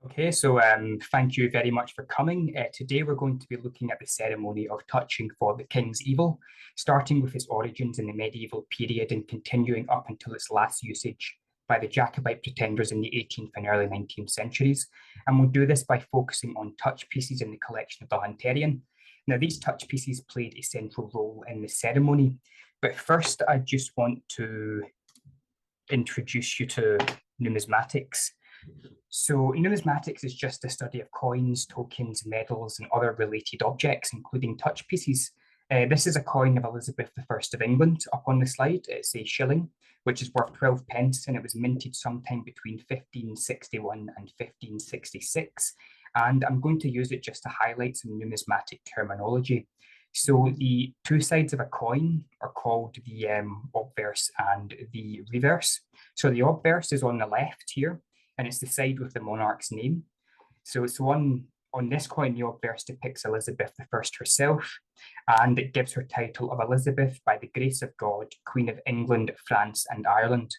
Okay, so thank you very much for coming. Today we're going to be looking at the ceremony of touching for the king's evil, starting with its origins in the medieval period and continuing up until its last usage by the Jacobite pretenders in the 18th and early 19th centuries. And we'll do this by focusing on touch pieces in the collection of the Hunterian. Now, these touch pieces played a central role in the ceremony, but first I just want to introduce you to numismatics. So numismatics is just the study of coins, tokens, medals, and other related objects, including touch pieces. This is a coin of Elizabeth I of England up on the slide. It's a shilling, which is worth 12 pence, and it was minted sometime between 1561 and 1566. And I'm going to use it just to highlight some numismatic terminology. So the two sides of a coin are called the obverse and the reverse. So the obverse is on the left here, and it's the side with the monarch's name. So on this coin, the obverse depicts Elizabeth I herself, and it gives her title of Elizabeth by the grace of God, Queen of England, France, and Ireland.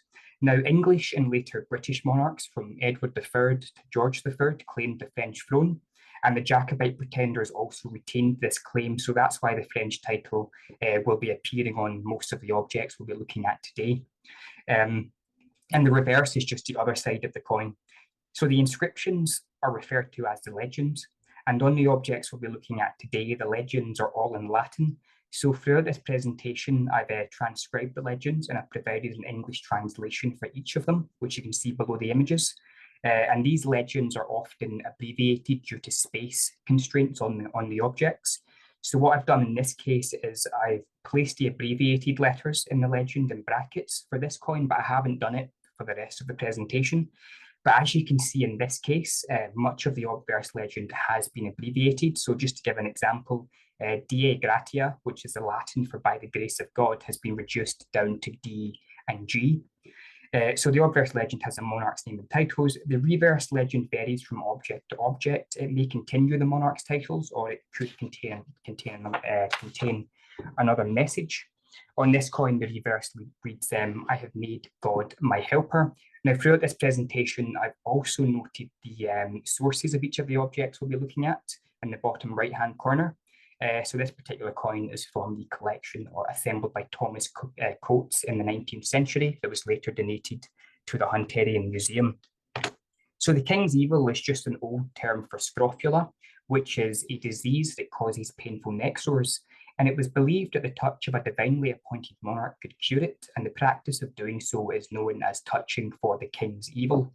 Now, English and later British monarchs from Edward III to George III claimed the French throne, and the Jacobite pretenders also retained this claim. So that's why the French title will be appearing on most of the objects we'll be looking at today. And the reverse is just the other side of the coin. So the inscriptions are referred to as the legends. And on the objects we'll be looking at today, the legends are all in Latin. So throughout this presentation, I've transcribed the legends and I've provided an English translation for each of them, which you can see below the images. And these legends are often abbreviated due to space constraints on the objects. So what I've done in this case is I've placed the abbreviated letters in the legend in brackets for this coin, but I haven't done it for the rest of the presentation. But as you can see in this case, much of the obverse legend has been abbreviated. So just to give an example, Die Gratia, which is the Latin for by the grace of God, has been reduced down to D and G. So the obverse legend has a monarch's name and titles. The reverse legend varies from object to object. It may continue the monarch's titles, or it could contain another message. On this coin, the reverse reads, I have made God my helper. Now, throughout this presentation, I've also noted the sources of each of the objects we'll be looking at in the bottom right-hand corner. So this particular coin is from the collection or assembled by Thomas Coates in the 19th century that was later donated to the Hunterian Museum. So the king's evil is just an old term for scrofula, which is a disease that causes painful neck sores. And it was believed that the touch of a divinely appointed monarch could cure it, and the practice of doing so is known as touching for the king's evil.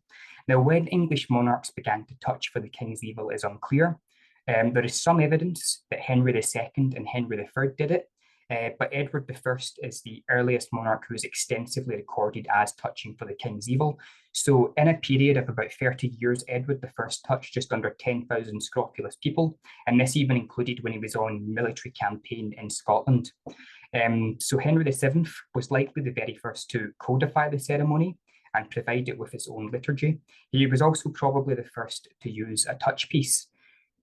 Now, when English monarchs began to touch for the king's evil is unclear. There is some evidence that Henry II and Henry III did it, but Edward I is the earliest monarch who is extensively recorded as touching for the king's evil. So in a period of about 30 years, Edward I touched just under 10,000 scrofulous people, and this even included when he was on military campaign in Scotland. So Henry VII was likely the very first to codify the ceremony and provide it with its own liturgy. He was also probably the first to use a touch piece.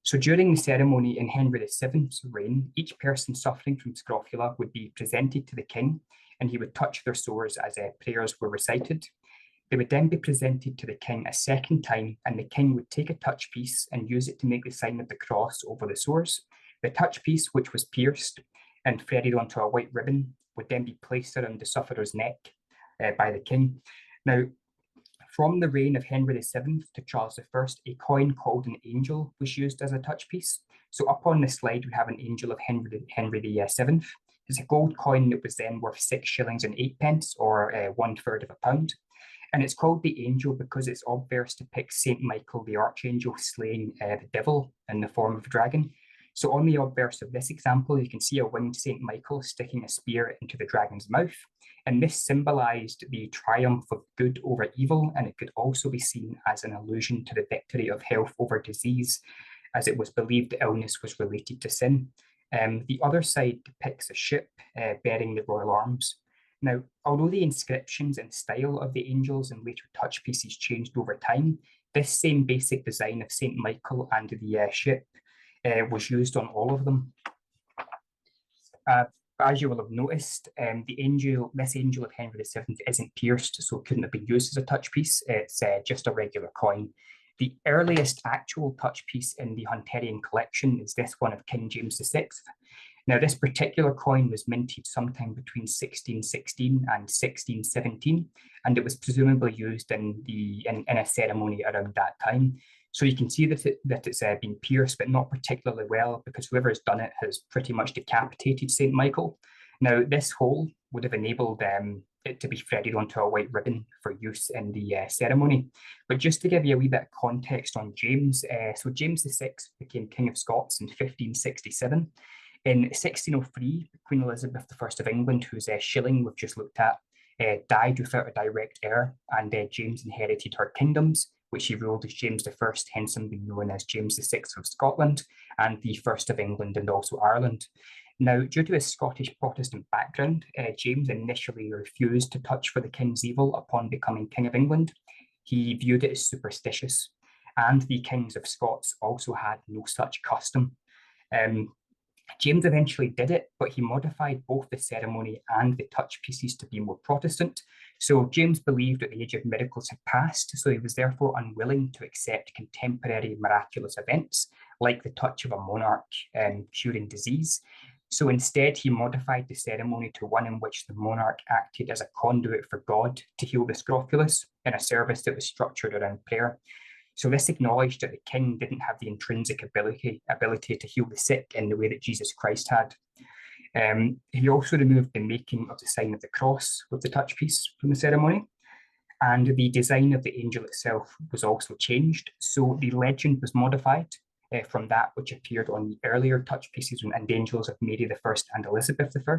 So during the ceremony in Henry VII's reign, each person suffering from scrofula would be presented to the king, and he would touch their sores as prayers were recited. They would then be presented to the king a second time, and the king would take a touch piece and use it to make the sign of the cross over the sores. The touch piece, which was pierced and threaded onto a white ribbon, would then be placed around the sufferer's neck by the king. Now, from the reign of Henry VII to Charles I, a coin called an angel was used as a touch piece. So up on this slide, we have an angel of Henry VII. It's a gold coin that was then worth 6 shillings and 8 pence, or 1/3 of a pound. And it's called the angel because its obverse depicts Saint Michael the Archangel slaying the devil in the form of a dragon. So on the obverse of this example, you can see a winged Saint Michael sticking a spear into the dragon's mouth. And this symbolized the triumph of good over evil, and it could also be seen as an allusion to the victory of health over disease, as it was believed the illness was related to sin. The other side depicts a ship bearing the royal arms. Now, although the inscriptions and style of the angels and later touch pieces changed over time, this same basic design of Saint Michael and the ship was used on all of them. As you will have noticed, this angel of Henry VII isn't pierced, so it couldn't have been used as a touch piece. It's just a regular coin. The earliest actual touch piece in the Hunterian collection is this one of King James VI. Now, this particular coin was minted sometime between 1616 and 1617, and it was presumably used in a ceremony around that time. So you can see that it's been pierced, but not particularly well, because whoever has done it has pretty much decapitated St. Michael. Now, this hole would have enabled it to be threaded onto a white ribbon for use in the ceremony. But just to give you a wee bit of context on James, so James VI became King of Scots in 1567. In 1603, Queen Elizabeth I of England, whose shilling we've just looked at, died without a direct heir, and James inherited her kingdoms, which he ruled as James I, hence him being known as James VI of Scotland, and the first of England and also Ireland. Now, due to his Scottish Protestant background, James initially refused to touch for the king's evil upon becoming King of England. He viewed it as superstitious, and the kings of Scots also had no such custom. James eventually did it, but he modified both the ceremony and the touch pieces to be more Protestant. So James believed that the age of miracles had passed, so he was therefore unwilling to accept contemporary miraculous events, like the touch of a monarch curing disease. So instead, he modified the ceremony to one in which the monarch acted as a conduit for God to heal the scrofulas in a service that was structured around prayer. So this acknowledged that the king didn't have the intrinsic ability to heal the sick in the way that Jesus Christ had. He also removed the making of the sign of the cross with the touch piece from the ceremony. And the design of the angel itself was also changed. So the legend was modified from that which appeared on the earlier touch pieces and angels of Mary I and Elizabeth I,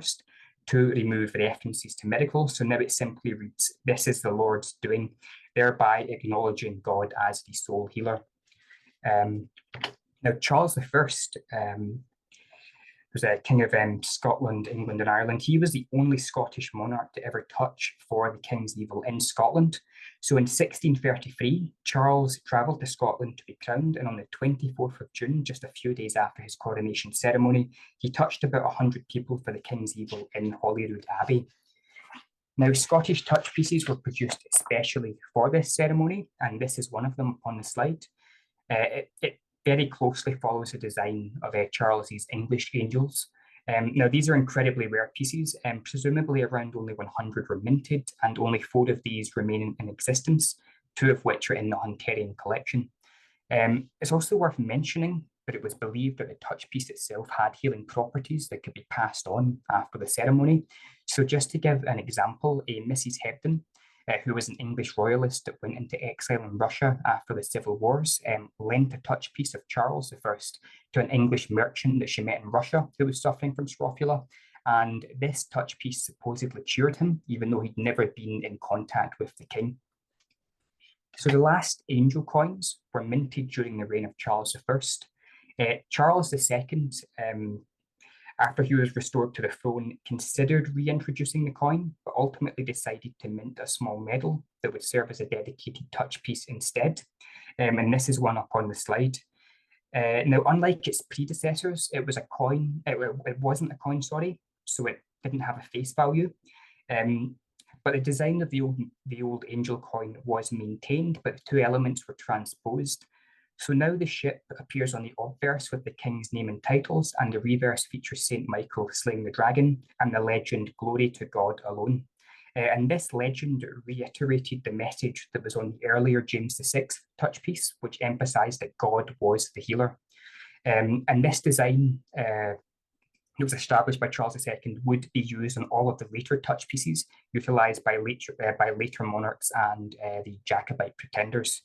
to remove references to miracles. So now it simply reads, "This is the Lord's doing," thereby acknowledging God as the sole healer. Now, Charles I, who's a king of Scotland, England, and Ireland, he was the only Scottish monarch to ever touch for the king's evil in Scotland. So in 1633, Charles travelled to Scotland to be crowned, and on the 24th of June, just a few days after his coronation ceremony, he touched about 100 people for the king's evil in Holyrood Abbey. Now, Scottish touch pieces were produced especially for this ceremony, and this is one of them on the slide. It very closely follows the design of Charles's English angels. Now, these are incredibly rare pieces, and presumably around only 100 were minted, and only 4 of these remain in existence, 2 of which are in the Hunterian collection. It's also worth mentioning that it was believed that the touch piece itself had healing properties that could be passed on after the ceremony. So just to give an example, a Mrs. Hebden, who was an English royalist that went into exile in Russia after the civil wars, lent a touch piece of Charles I to an English merchant that she met in Russia who was suffering from scrofula. And this touch piece supposedly cured him, even though he'd never been in contact with the king. So the last angel coins were minted during the reign of Charles I. Charles II, after he was restored to the throne, considered reintroducing the coin, but ultimately decided to mint a small medal that would serve as a dedicated touch piece instead. And this is one up on the slide. Now, unlike its predecessors, it was a coin. It wasn't a coin, sorry, so it didn't have a face value. But the design of the old angel coin was maintained, but the 2 elements were transposed. So now the ship appears on the obverse with the king's name and titles, and the reverse features St. Michael slaying the dragon and the legend, "Glory to God alone." And this legend reiterated the message that was on the earlier James VI touch piece, which emphasized that God was the healer. And this design, it was established by Charles II, would be used on all of the later touch pieces utilized by later monarchs and the Jacobite pretenders.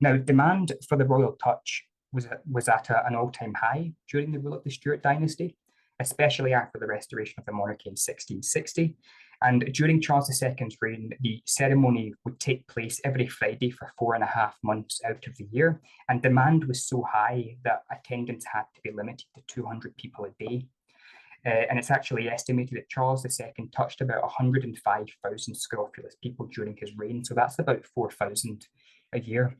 Now, demand for the royal touch was at an all-time high during the rule of the Stuart dynasty, especially after the restoration of the monarchy in 1660. And during Charles II's reign, the ceremony would take place every Friday for 4.5 months out of the year, and demand was so high that attendance had to be limited to 200 people a day. And it's actually estimated that Charles II touched about 105,000 scrofulous people during his reign, so that's about 4,000 a year.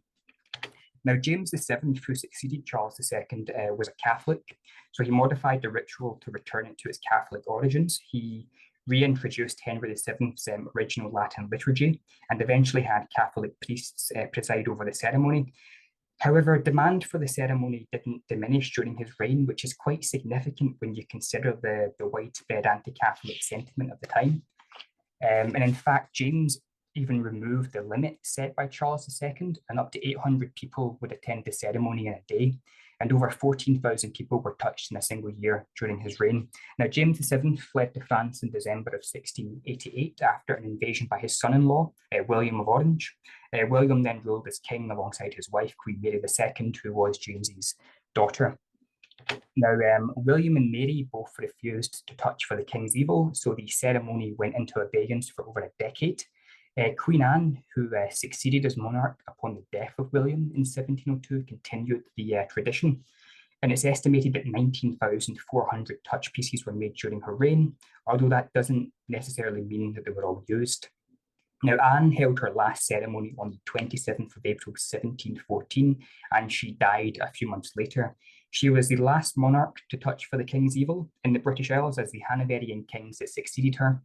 Now, James VII, who succeeded Charles II, was a Catholic, so he modified the ritual to return it to its Catholic origins. He reintroduced Henry VII's original Latin liturgy and eventually had Catholic priests preside over the ceremony. However, demand for the ceremony didn't diminish during his reign, which is quite significant when you consider the widespread anti-Catholic sentiment of the time. And in fact, James even removed the limit set by Charles II, and up to 800 people would attend the ceremony in a day, and over 14,000 people were touched in a single year during his reign. Now, James VII fled to France in December of 1688 after an invasion by his son-in-law, William of Orange. William then ruled as king alongside his wife, Queen Mary II, who was James's daughter. Now, William and Mary both refused to touch for the king's evil, so the ceremony went into abeyance for over a decade. Queen Anne, who succeeded as monarch upon the death of William in 1702, continued the tradition. And it's estimated that 19,400 touch pieces were made during her reign, although that doesn't necessarily mean that they were all used. Now, Anne held her last ceremony on the 27th of April, 1714, and she died a few months later. She was the last monarch to touch for the king's evil in the British Isles, as the Hanoverian kings that succeeded her,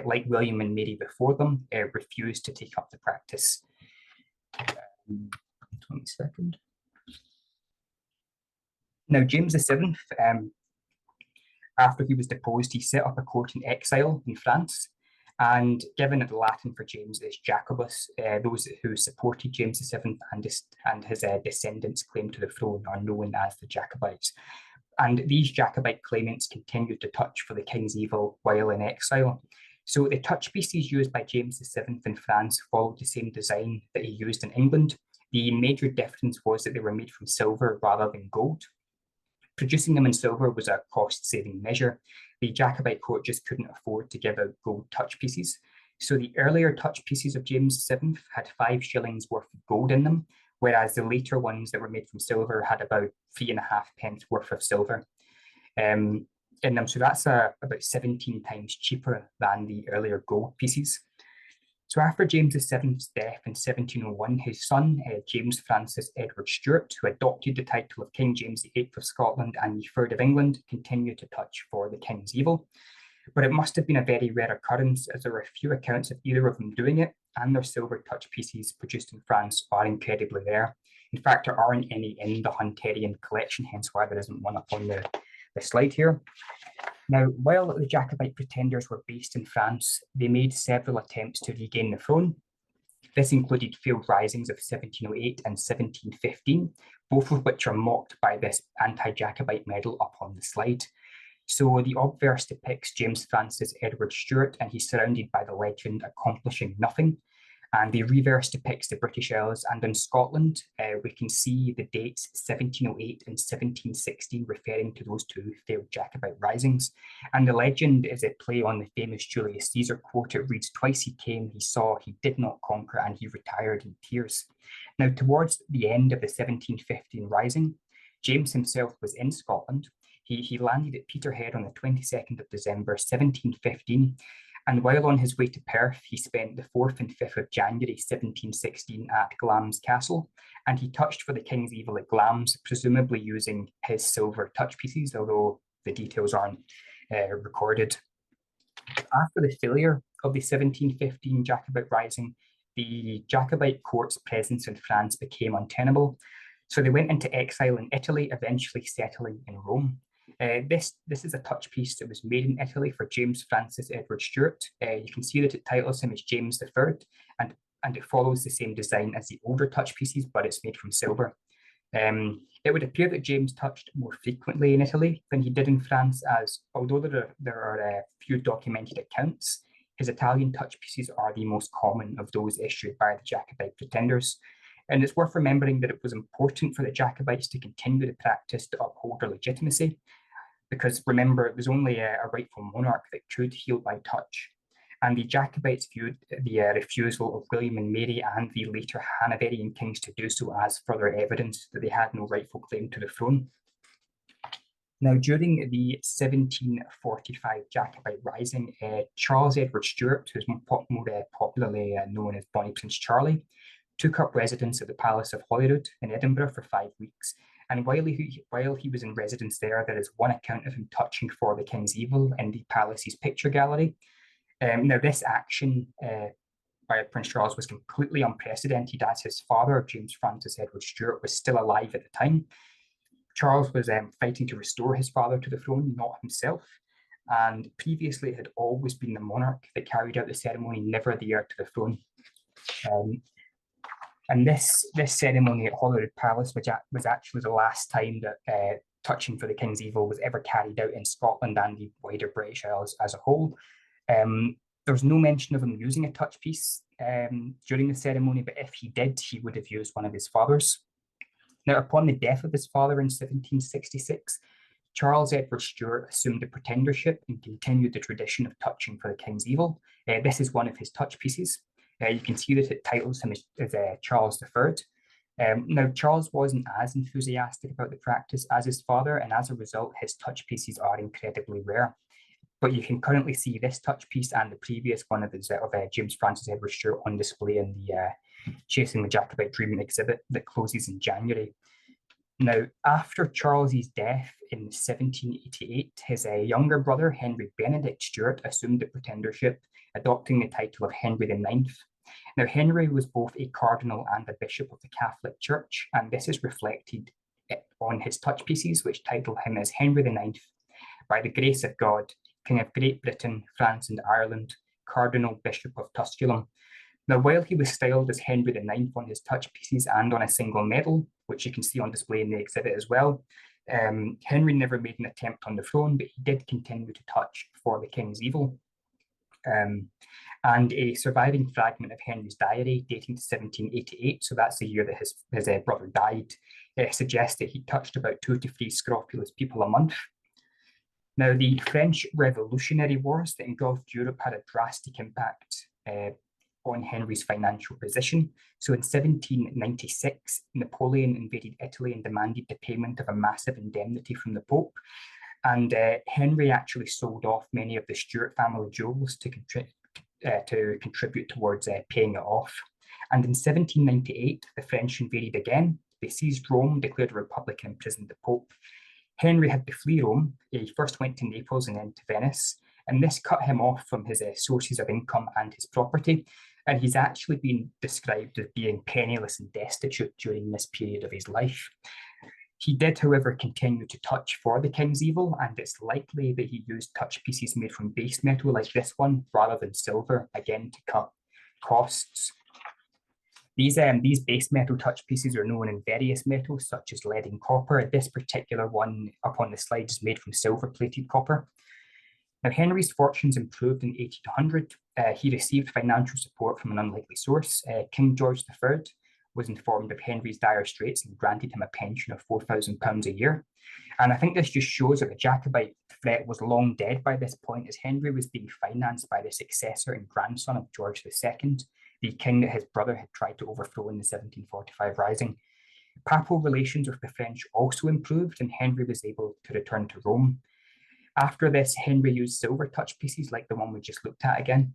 like William and Mary before them, refused to take up the practice. 1 second. Now, James VII, after he was deposed, he set up a court in exile in France. And given that the Latin for James is Jacobus, those who supported James VII and his descendants' claim to the throne are known as the Jacobites. And these Jacobite claimants continued to touch for the king's evil while in exile. So the touch pieces used by James VII in France followed the same design that he used in England. The major difference was that they were made from silver rather than gold. Producing them in silver was a cost-saving measure. The Jacobite court just couldn't afford to give out gold touch pieces. So the earlier touch pieces of James VII had 5 shillings worth of gold in them, whereas the later ones that were made from silver had about 3.5 pence worth of silver in them. So that's about 17 times cheaper than the earlier gold pieces. So after James VII's death in 1701, his son, James Francis Edward Stuart, who adopted the title of King James VIII of Scotland and the Third of England, continued to touch for the king's evil. But it must have been a very rare occurrence, as there are few accounts of either of them doing it, and their silver touch pieces produced in France are incredibly rare. In fact, there aren't any in the Hunterian collection, hence why there isn't one up on the slide here. Now, while the Jacobite pretenders were based in France, they made several attempts to regain the throne. This included failed risings of 1708 and 1715, both of which are mocked by this anti-Jacobite medal up on the slide. So the obverse depicts James Francis Edward Stuart, and he's surrounded by the legend accomplishing nothing. And the reverse depicts the British Isles, and in Scotland, we can see the dates 1708 and 1716 referring to those two failed Jacobite risings. And the legend is a play on the famous Julius Caesar quote. It reads, "Twice he came, he saw, he did not conquer, and he retired in tears." Now, towards the end of the 1715 rising, James himself was in Scotland. He landed at Peterhead on the 22nd of December, 1715. And while on his way to Perth, he spent the 4th and 5th of January 1716 at Glamis Castle, and he touched for the king's evil at Glamis, presumably using his silver touch pieces, although the details aren't recorded. After the failure of the 1715 Jacobite rising, the Jacobite court's presence in France became untenable, so they went into exile in Italy, eventually settling in Rome. This is a touch piece that was made in Italy for James Francis Edward Stuart. You can see that it titles him as James III, and it follows the same design as the older touch pieces, but it's made from silver. It would appear that James touched more frequently in Italy than he did in France, as although there are few documented accounts, his Italian touch pieces are the most common of those issued by the Jacobite pretenders. And it's worth remembering that it was important for the Jacobites to continue the practice to uphold their legitimacy, because remember, it was only a rightful monarch that could heal by touch. And the Jacobites viewed the refusal of William and Mary and the later Hanoverian kings to do so as further evidence that they had no rightful claim to the throne. Now, during the 1745 Jacobite rising, Charles Edward Stuart, who's more popularly known as Bonnie Prince Charlie, took up residence at the Palace of Holyrood in Edinburgh for 5 weeks. And while he was in residence there is one account of him touching for the king's evil in the palace's picture gallery. Now, this action by Prince Charles was completely unprecedented, as his father, James Francis Edward Stuart, was still alive at the time. Charles was fighting to restore his father to the throne, not himself. And previously, it had always been the monarch that carried out the ceremony, never the heir to the throne. And this ceremony at Holyrood Palace was actually the last time that touching for the king's evil was ever carried out in Scotland and the wider British Isles as a whole. There's no mention of him using a touch piece during the ceremony, but if he did, he would have used one of his father's. Now, upon the death of his father in 1766, Charles Edward Stuart assumed the pretendership and continued the tradition of touching for the king's evil. This is one of his touch pieces. You can see that it titles him as Charles III. Now, Charles wasn't as enthusiastic about the practice as his father, and as a result, his touch pieces are incredibly rare. But you can currently see this touch piece and the previous one of James Francis Edward Stuart on display in the Chasing the Jacobite Dream exhibit that closes in January. Now, after Charles's death in 1788, his younger brother, Henry Benedict Stuart, assumed the pretendership, adopting the title of Henry IX. Now, Henry was both a cardinal and a bishop of the Catholic Church, and this is reflected on his touch pieces, which title him as Henry IX, by the grace of God, King of Great Britain, France, and Ireland, Cardinal Bishop of Tusculum. Now, while he was styled as Henry IX on his touch pieces and on a single medal, which you can see on display in the exhibit as well, Henry never made an attempt on the throne, but he did continue to touch for the king's evil. And a surviving fragment of Henry's diary dating to 1788, so that's the year that his brother died, suggests that he touched about 2 to 3 scrofulous people a month. Now, the French Revolutionary Wars that engulfed Europe had a drastic impact on Henry's financial position. So in 1796, Napoleon invaded Italy and demanded the payment of a massive indemnity from the Pope. And Henry actually sold off many of the Stuart family jewels to contribute towards paying it off. And in 1798, the French invaded again. They seized Rome, declared a republic, and imprisoned the Pope. Henry had to flee Rome. He first went to Naples and then to Venice, and this cut him off from his sources of income and his property. And he's actually been described as being penniless and destitute during this period of his life. He did, however, continue to touch for the king's evil, and it's likely that he used touch pieces made from base metal like this one rather than silver, again to cut costs. These base metal touch pieces are known in various metals such as lead and copper. This particular one up on the slide is made from silver-plated copper. Now, Henry's fortunes improved in 1800. He received financial support from an unlikely source. King George III was informed of Henry's dire straits and granted him a pension of £4,000 a year. And I think this just shows that the Jacobite threat was long dead by this point, as Henry was being financed by the successor and grandson of George II, the king that his brother had tried to overthrow in the 1745 Rising. Papal relations with the French also improved, and Henry was able to return to Rome. After this, Henry used silver touch pieces like the one we just looked at again.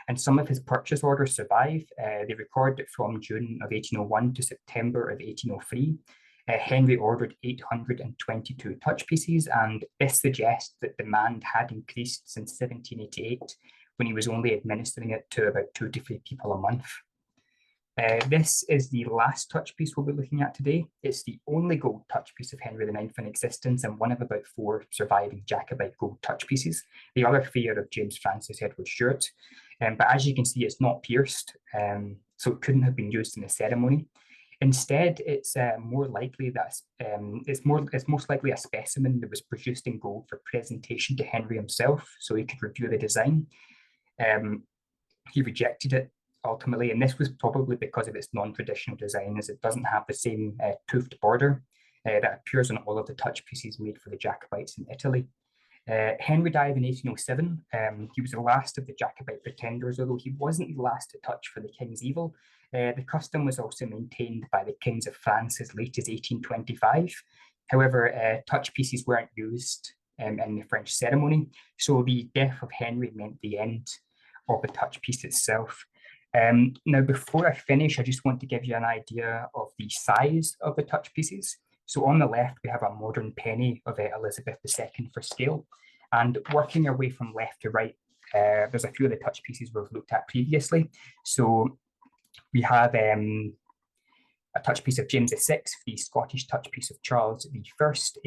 And some of his purchase orders survive. They record that from June of 1801 to September of 1803, Henry ordered 822 touch pieces, and this suggests that demand had increased since 1788, when he was only administering it to about 2 to 3 people a month. This is the last touch piece we'll be looking at today. It's the only gold touch piece of Henry IX in existence and one of about 4 surviving Jacobite gold touch pieces. The other 3 are of James Francis Edward Stuart. But as you can see, it's not pierced, so it couldn't have been used in the ceremony. Instead, it's more likely that it's most likely a specimen that was produced in gold for presentation to Henry himself, so he could review the design. He rejected it ultimately, and this was probably because of its non-traditional design, as it doesn't have the same toothed border that appears on all of the touch pieces made for the Jacobites in Italy. Henry died in 1807. He was the last of the Jacobite pretenders, although he wasn't the last to touch for the king's evil. The custom was also maintained by the kings of France as late as 1825. However, touch pieces weren't used in the French ceremony, so the death of Henry meant the end of the touch piece itself. Now, before I finish, I just want to give you an idea of the size of the touch pieces. So on the left, we have a modern penny of Elizabeth II for scale. And working our way from left to right, there's a few of the touch pieces we've looked at previously. So we have a touch piece of James VI, the Scottish touch piece of Charles I,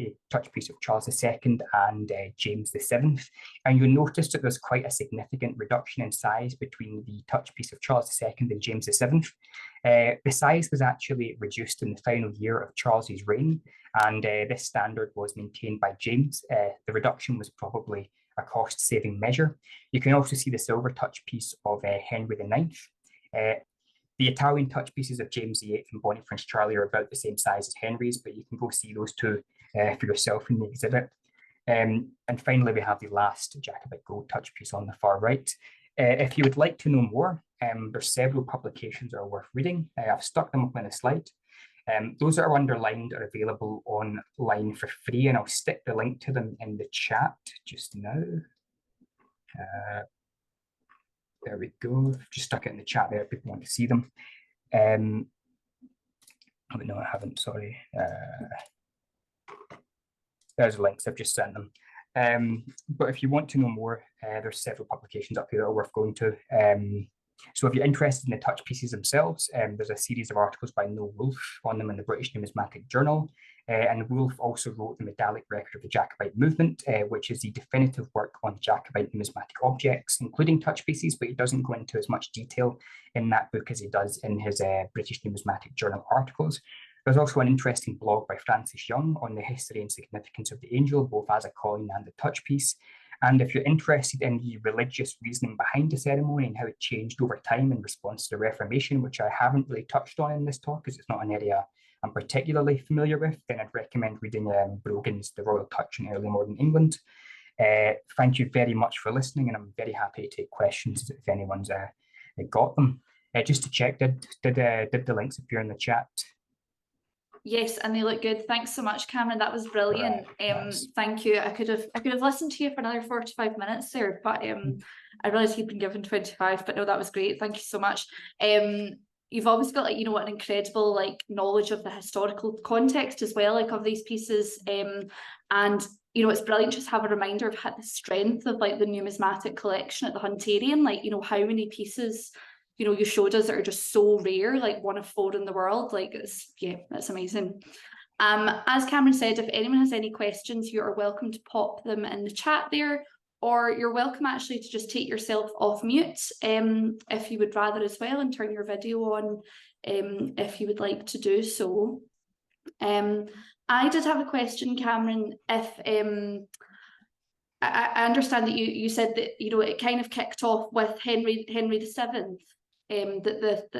a touch piece of Charles II, and James VII. And you'll notice that there's quite a significant reduction in size between the touch piece of Charles II and James VII. The size was actually reduced in the final year of Charles's reign, and this standard was maintained by James. The reduction was probably a cost-saving measure. You can also see the silver touch piece of Henry IX. The Italian touch pieces of James VIII and Bonnie Prince Charlie are about the same size as Henry's, but you can go see those two for yourself in the exhibit. And finally, we have the last Jacobite gold touch piece on the far right. If you would like to know more, there's several publications that are worth reading. I've stuck them up on a slide. Those that are underlined are available online for free, and I'll stick the link to them in the chat just now. There we go. Just stuck it in the chat there if people want to see them. Oh, no, I haven't, sorry. There's the links, I've just sent them. But if you want to know more, there's several publications up here that are worth going to. So if you're interested in the touch pieces themselves, there's a series of articles by Noel Wolfe on them in the British Numismatic Journal. And Wolfe also wrote the Medallic Record of the Jacobite Movement, which is the definitive work on Jacobite numismatic objects, including touch pieces, but he doesn't go into as much detail in that book as he does in his British Numismatic Journal articles. There's also an interesting blog by Francis Young on the history and significance of the angel, both as a coin and a touch piece. And if you're interested in the religious reasoning behind the ceremony and how it changed over time in response to the Reformation, which I haven't really touched on in this talk because it's not an area I'm particularly familiar with, then I'd recommend reading Brogan's The Royal Touch in Early Modern England. Thank you very much for listening, and I'm very happy to take questions if anyone's got them. Just to check, did the links appear in the chat? Yes, and they look good. Thanks so much, Cameron. That was brilliant. Nice. Thank you. I could have listened to you for another 45 minutes there, but I realised you'd been given 25. But no, that was great. Thank you so much. You've obviously got an incredible knowledge of the historical context as well, of these pieces. And it's brilliant just have a reminder of the strength of the numismatic collection at the Hunterian. How many pieces you showed us that are just so rare, 1 of 4 in the world. That's amazing. As Cameron said, if anyone has any questions, you are welcome to pop them in the chat there, or you're welcome actually to just take yourself off mute if you would rather as well, and turn your video on if you would like to do so. I did have a question, Cameron. If I understand that you said that it kind of kicked off with Henry VII. It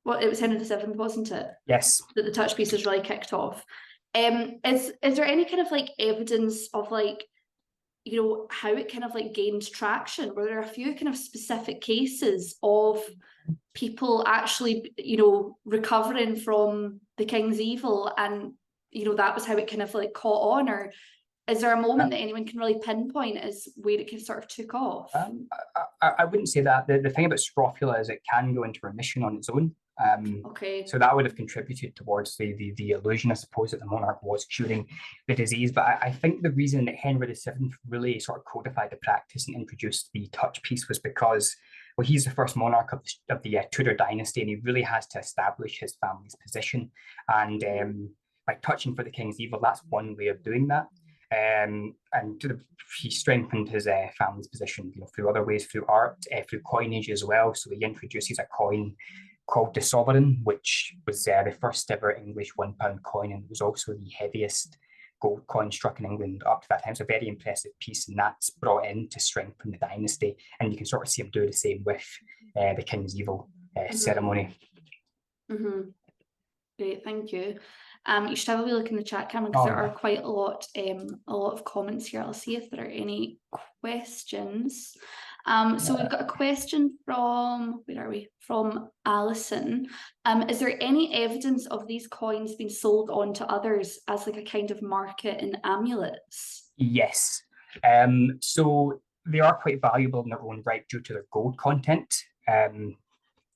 was Henry VII, wasn't it? Yes. That the touch pieces really kicked off. Is there any kind of evidence of how it kind of gained traction? Were there a few kind of specific cases of people actually recovering from the king's evil, and that was how it kind of caught on? Or is there a moment that anyone can really pinpoint as where it sort of took off? I wouldn't say that. The thing about scrofula is it can go into remission on its own. Okay. So that would have contributed towards the illusion, I suppose, that the monarch was curing the disease. But I think the reason that Henry VII really sort of codified the practice and introduced the touch piece was because, well, he's the first monarch of the Tudor dynasty, and he really has to establish his family's position. And by touching for the king's evil, that's one way of doing that. And he strengthened his family's position, through other ways, through art, through coinage as well. So he introduces a coin called the Sovereign, which was the first ever English £1 coin, and it was also the heaviest gold coin struck in England up to that time. So a very impressive piece, and that's brought in to strengthen the dynasty. And you can sort of see him do the same with the King's Evil ceremony. Mm-hmm. Great, thank you. You should have a wee look in the chat, Cameron, because there are quite a lot of comments here. I'll see if there are any questions. So we've got a question from, where are we? From Alison. Is there any evidence of these coins being sold on to others as a kind of market in amulets? Yes. So they are quite valuable in their own right due to their gold content.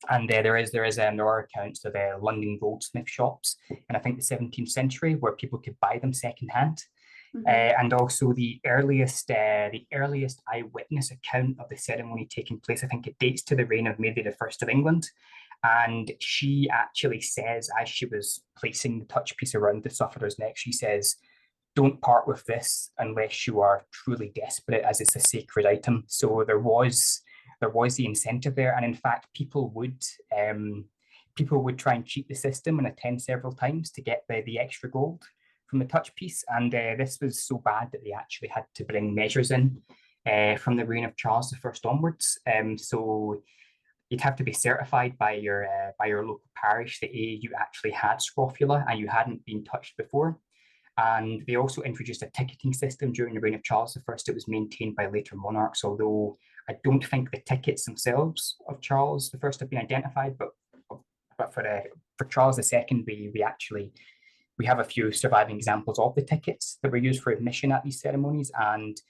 And there are accounts of London goldsmith shops in, I think, the 17th century where people could buy them secondhand. And also the earliest eyewitness account of the ceremony taking place, I think it dates to the reign of Mary the First of England. And she actually says, as she was placing the touch piece around the sufferer's neck, she says, "Don't part with this unless you are truly desperate, as it's a sacred item." So there was the incentive there, and in fact, people would try and cheat the system and attend several times to get the extra gold from the touch piece. And this was so bad that they actually had to bring measures in from the reign of Charles I onwards. So you'd have to be certified by your local parish that you actually had scrofula and you hadn't been touched before. And they also introduced a ticketing system during the reign of Charles I. It was maintained by later monarchs, although I don't think the tickets themselves of Charles I have been identified. But for Charles II, we have a few surviving examples of the tickets that were used for admission at these ceremonies, and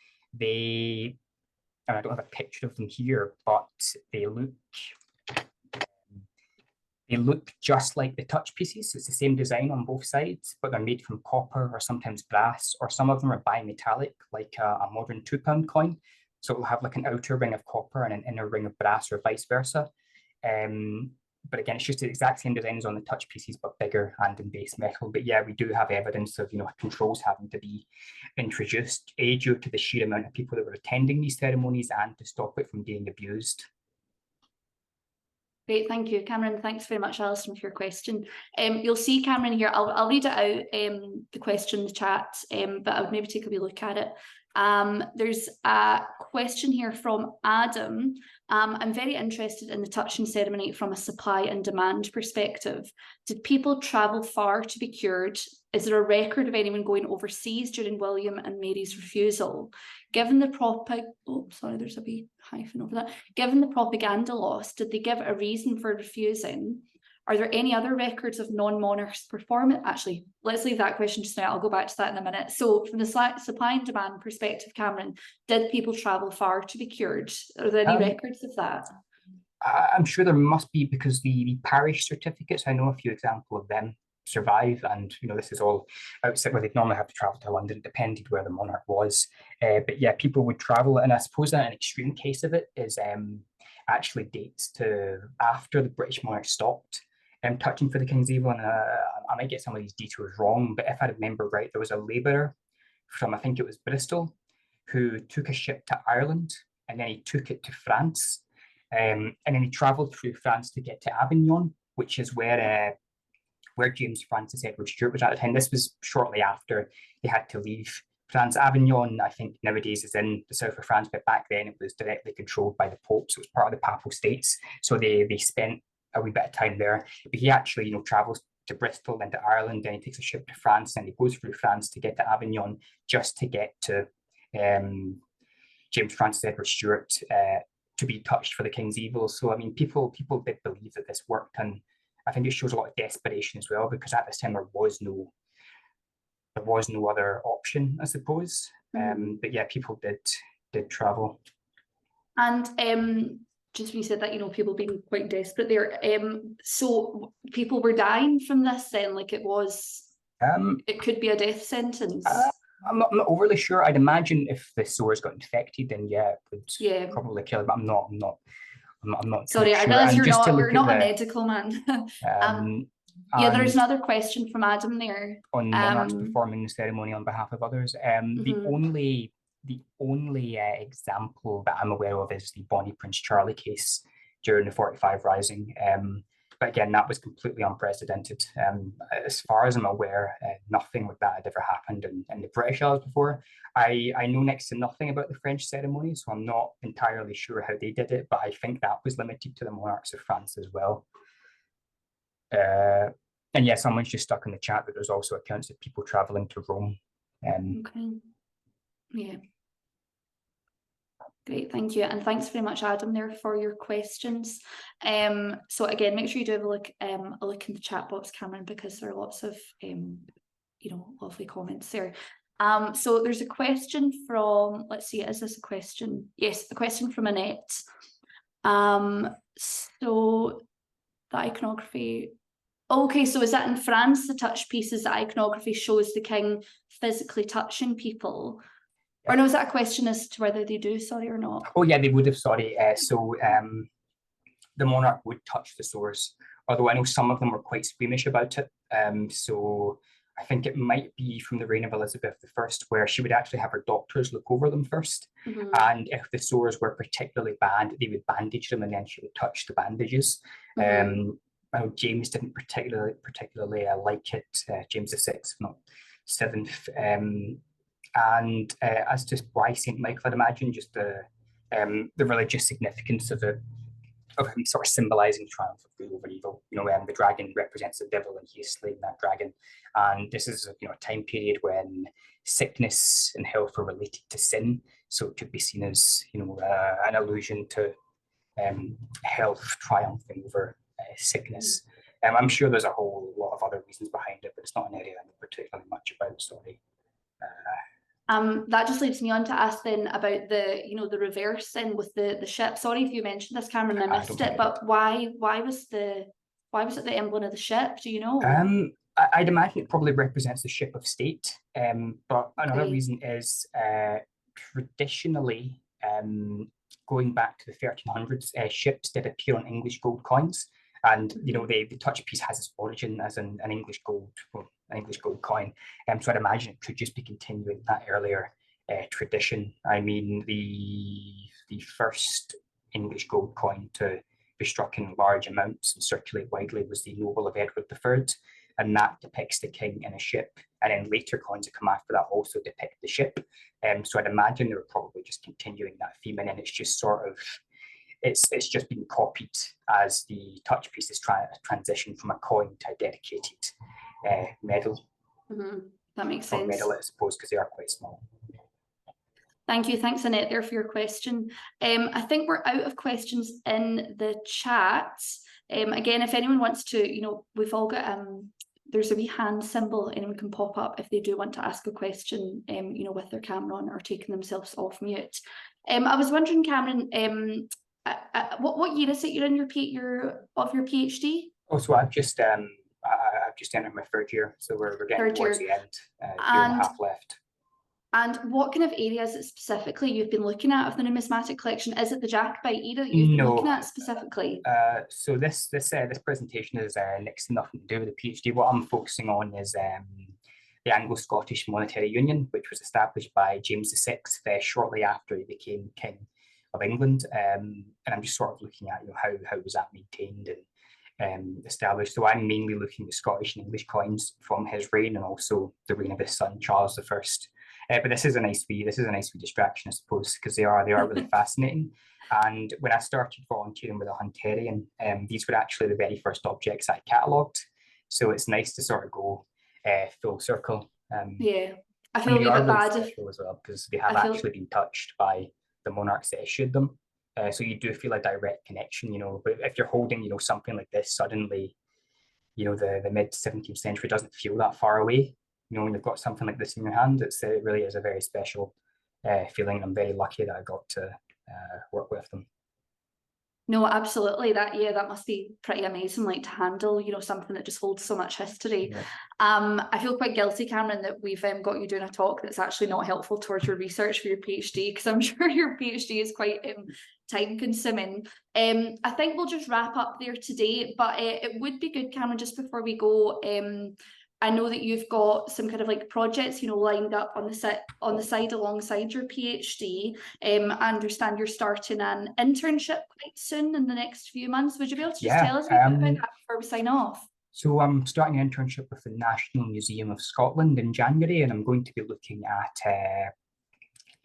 I don't have a picture of them here, but they look just like the touch pieces. It's the same design on both sides, but they're made from copper or sometimes brass, or some of them are bimetallic, like a modern £2 coin. So it'll have like an outer ring of copper and an inner ring of brass, or vice versa. But again, it's just the exact same design as on the touch pieces, but bigger and in base metal. But yeah, we do have evidence of controls having to be introduced, due to the sheer amount of people that were attending these ceremonies and to stop it from being abused. Great, thank you, Cameron. Thanks very much, Alison, for your question. You'll see, Cameron, here, I'll read it out, the question in the chat, but I would maybe take a wee look at it. There's a question here from Adam. I'm very interested in the touching ceremony from a supply and demand perspective. Did people travel far to be cured? Is there a record of anyone going overseas during William and Mary's refusal? Given the there's a wee hyphen over that. Given the propaganda loss, did they give a reason for refusing? Are there any other records of non-monarchs performance? Actually, let's leave that question just now. I'll go back to that in a minute. So from the supply and demand perspective, Cameron, did people travel far to be cured? Are there any records of that? I'm sure there must be, because the parish certificates, I know a few examples of them survive, and this is all outside where they'd normally have to travel to London, depended where the monarch was. But yeah, people would travel, and I suppose that an extreme case of it is actually dates to after the British monarch stopped touching for the king's evil. And I might get some of these details wrong, but if I remember right, there was a labourer from, I think it was Bristol, who took a ship to Ireland, and then he took it to France, and then he travelled through France to get to Avignon, which is where James Francis Edward Stuart was at the time. This was shortly after they had to leave France. Avignon, I think nowadays, is in the south of France, but back then it was directly controlled by the Pope, so it was part of the Papal States. So they spent a wee bit of time there. But he actually, travels to Bristol, then to Ireland, then he takes a ship to France, and he goes through France to get to Avignon, just to get to James Francis Edward Stuart to be touched for the king's evil. So I mean, people did believe that this worked, and I think it shows a lot of desperation as well, because at this time there was no other option, I suppose. But yeah, people did travel. And just when you said that, people being quite desperate there, so people were dying from this then, like it was, it could be a death sentence. I'm not overly sure. I'd imagine if the sores got infected, then yeah, it would probably kill it, but I'm not sorry, sure. I realize you're not a medical man. Yeah, there's another question from Adam there. On monarchs performing the ceremony on behalf of others. The only example that I'm aware of is the Bonnie Prince Charlie case during the 45 Rising. But again, that was completely unprecedented. As far as I'm aware, nothing like that had ever happened in the British Isles before. I know next to nothing about the French ceremony, so I'm not entirely sure how they did it, but I think that was limited to the monarchs of France as well. And yeah, someone's just stuck in the chat that there's also accounts of people traveling to Rome. Okay. Yeah. Great, thank you. And thanks very much, Adam, there for your questions. So again, make sure you do have a look in the chat box, Cameron, because there are lots of lovely comments there. So there's a question from, let's see, is this a question? Yes, a question from Annette. So the iconography. Okay, so is that in France, the touchpieces, the iconography shows the king physically touching people? Or no, is that a question as to whether they do, sorry, or not? Oh yeah, they would have, sorry. The monarch would touch the sores, although I know some of them were quite squeamish about it. So I think it might be from the reign of Elizabeth I, where she would actually have her doctors look over them first. And if the sores were particularly bad, they would bandage them, and then she would touch the bandages. I know James didn't particularly like it, James VI, not seventh. And as to why St. Michael, I'd imagine just the religious significance of it, of him sort of symbolizing triumph of good over evil. The dragon represents the devil, and he is slaying that dragon. And this is a time period when sickness and health are related to sin, so it could be seen as an allusion to health triumphing over sickness. I'm sure there's a whole lot of other reasons behind it, but it's not an area I know particularly much about. Sorry. That just leads me on to ask then about the reverse then with the ship. Sorry if you mentioned this, Cameron, I missed it, but why was it the emblem of the ship? Do you know? I'd imagine it probably represents the ship of state. But another reason is traditionally, going back to the 1300s, ships did appear on English gold coins. And the touch piece has its origin as an English gold coin. So I'd imagine it could just be continuing that earlier tradition. I mean, the first English gold coin to be struck in large amounts and circulate widely was the Noble of Edward III, and that depicts the king in a ship. And then later coins that come after that also depict the ship. So I'd imagine they were probably just continuing that theme, and then it's just sort of it's just been copied as the touch pieces transition from a coin to a dedicated medal. That makes sense. Or medal, I suppose, because they are quite small. Thank you. Thanks, Annette, there for your question. I think we're out of questions in the chat. Again, if anyone wants to, we've all got there's a wee hand symbol, anyone can pop up if they do want to ask a question, with their camera on or taking themselves off mute. I was wondering, Cameron, what year is it you're in your PhD? Oh, so I've just entered my third year, so we're getting towards the end, year and a half left. And what kind of areas specifically you've been looking at of the numismatic collection? Is it the Jacobite era that you've been looking at specifically? So this presentation is next to nothing to do with the PhD. What I'm focusing on is the Anglo-Scottish Monetary Union, which was established by James VI shortly after he became King of England, and I'm just sort of looking at how was that maintained and established. So I'm mainly looking at Scottish and English coins from his reign, and also the reign of his son Charles I. But this is a nice wee distraction, I suppose, because they are really fascinating. And when I started volunteering with a Hunterian, these were actually the very first objects I catalogued. So it's nice to sort of go full circle. Yeah, I feel a bit bad as well, because they have actually been touched by the monarchs that issued them. So you do feel a direct connection, but if you're holding, something like this, suddenly, the mid 17th century doesn't feel that far away. When you've got something like this in your hand, it really is a very special feeling. I'm very lucky that I got to work with them. No, absolutely. That must be pretty amazing, like to handle, something that just holds so much history. Yeah. I feel quite guilty, Cameron, that we've got you doing a talk that's actually not helpful towards your research for your PhD, because I'm sure your PhD is quite time consuming. I think we'll just wrap up there today, but it would be good, Cameron, just before we go, I know that you've got some kind of like projects, lined up on the side alongside your PhD. I understand you're starting an internship quite soon in the next few months. Would you be able to just tell us a bit about that before we sign off? So I'm starting an internship with the National Museum of Scotland in January, and I'm going to be looking at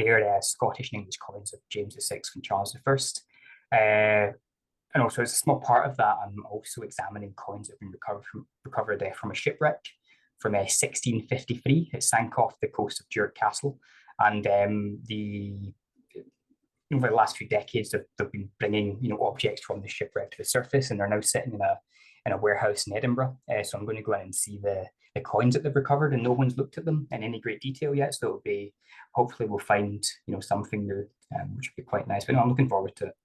their Scottish and English coins of James VI and Charles I. And also, as a small part of that, I'm also examining coins that have been recovered from a shipwreck from 1653. It sank off the coast of Duard Castle, and over the last few decades, they've been bringing objects from the shipwreck to the surface, and they're now sitting in a warehouse in Edinburgh. So I'm going to go in and see the coins that they've recovered, and no one's looked at them in any great detail yet. So hopefully we'll find something new, which would be quite nice. But no, I'm looking forward to it.